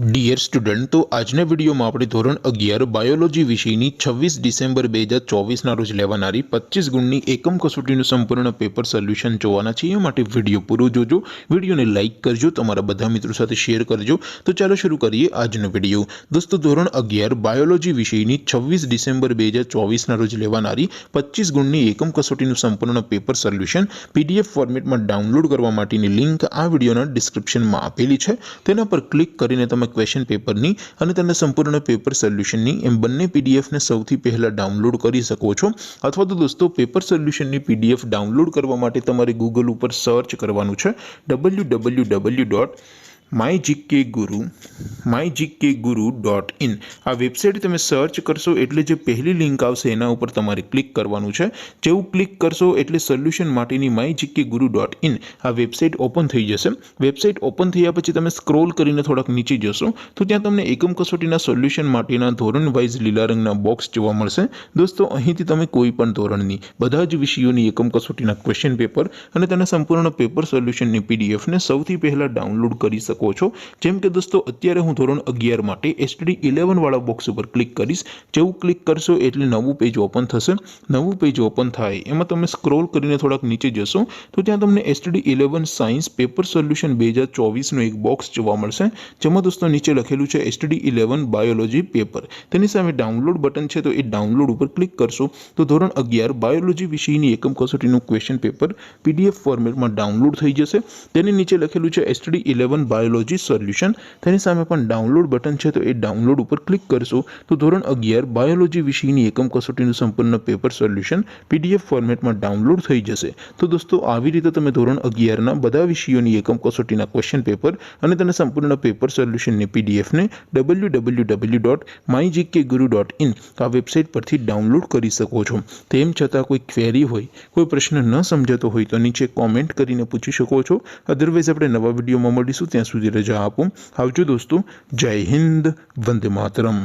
Dear student, तो આજના વિડીયોમાં આપણે ધોરણ 11 બાયોલોજી વિષયની 26 ડિસેમ્બર 2024ના રોજ લેવાનારી 25 ગુણની એકમ કસોટીનું સંપૂર્ણ પેપર સોલ્યુશન જોવાના છે। એ માટે વિડીયો પૂરો જોજો, વિડીયોને લાઇક કરજો, તમારા બધા મિત્રો સાથે શેર કરજો। તો ચાલો શરૂ કરીએ આજનો વિડીયો। દોસ્તો, ધોરણ 11 બાયોલોજી વિષયની 26 ડિસેમ્બર 2024ના રોજ લેવાનારી 25 ગુણની એકમ કસોટીનું સંપૂર્ણ પેપર સોલ્યુશન પીડીએફ ફોર્મેટમાં ડાઉનલોડ કરવા માટેની લિંક આ વિડીયોના ડિસ્ક્રિપ્શનમાં આપેલી છે। તેના પર ક્લિક કરીને તમે क्वेश्चन पेपर नी અને તેના સંપૂર્ણ પેપર સોલ્યુશન ની એમ બંને પીડીએફ ને સૌથી પહેલા ડાઉનલોડ કરી શકો છો। અથવા તો દોસ્તો, પેપર સોલ્યુશન ની પીડીએફ ડાઉનલોડ કરવા માટે તમારે ગૂગલ ઉપર સર્ચ કરવાનું છે www.mygkguru.in। આ વેબસાઇટ તમે સર્ચ કરશો એટલે જે પહેલી લિંક આવશે એના ઉપર તમારે ક્લિક કરવાનું છે। જેવું ક્લિક કરશો એટલે સોલ્યુશન માટેની mygkguru.in આ વેબસાઇટ ઓપન થઈ જશે। વેબસાઇટ ઓપન થયા પછી તમે સ્ક્રોલ કરીને થોડાક નીચે જશો તો ત્યાં તમને એકમ કસોટીના સોલ્યુશન માટેના ધોરણ વાઇઝ લીલા રંગના બોક્સ જોવા મળશે। દોસ્તો, અહીંથી તમે કોઈ પણ ધોરણની બધા જ વિષયોની એકમ કસોટીના ક્વેશ્ચન પેપર અને તેના સંપૂર્ણ પેપર સોલ્યુશનની પીડીએફ ને સૌથી પહેલા ડાઉનલોડ કરી શકો છો। જેમ કે દોસ્તો, અત્યારે હું ધોરણ 11 માટે STD 11 વાળા બોક્સ ઉપર ક્લિક કરીશ। જેવું ક્લિક કરશો એટલે નવું પેજ ઓપન થશે। નવું પેજ ઓપન થાય એમાં તમે સ્ક્રોલ કરીને થોડાક નીચે જશો તો ત્યાં તમને STD 11 સાયન્સ પેપર સોલ્યુશન 2024 નો એક બોક્સ જોવા મળશે, જેમાં દોસ્તો નીચે લખેલું છે STD 11 બાયોલોજી પેપર। તેની સામે ડાઉનલોડ બટન છે, તો એ ડાઉનલોડ ઉપર ક્લિક કરશો તો ધોરણ 11 બાયોલોજી વિષયની એકમ કસોટીનું ક્વેશ્ચન પેપર પીડીએફ ફોર્મેટમાં ડાઉનલોડ થઈ જશે। તેની નીચે લખેલું છે STD 11 બાયોલોજી સોલ્યુશન। તેની સામે પણ ડાઉનલોડ બટન છે, તો એ ડાઉનલોડ ઉપર ક્લિક કરશો તો ધોરણ 11 બાયોલોજી વિષયની એકમ કસોટીનું સંપૂર્ણ પેપર સોલ્યુશન પીડીએફ ફોર્મેટમાં ડાઉનલોડ થઈ જશે। તો દોસ્તો, આવી રીતે તમે ધોરણ 11 ના બધા વિષયોની એકમ કસોટીના ક્વેશ્ચન પેપર અને તેના સંપૂર્ણ પેપર સોલ્યુશનની પીડીએફ ને www.mygkguru.in આ વેબસાઇટ પરથી ડાઉનલોડ કરી શકો છો। તેમ છતાં કોઈ ક્વેરી હોય, કોઈ પ્રશ્ન ન સમજાતો હોય તો નીચે કોમેન્ટ કરીને પૂછી શકો છો। અધરવાઇઝ આપણે નવા વિડીયોમાં મળીશું, ત્યાં સુધી રજા આપો। આવજો દોસ્તો, જય હિન્દ, વંદે માતરમ।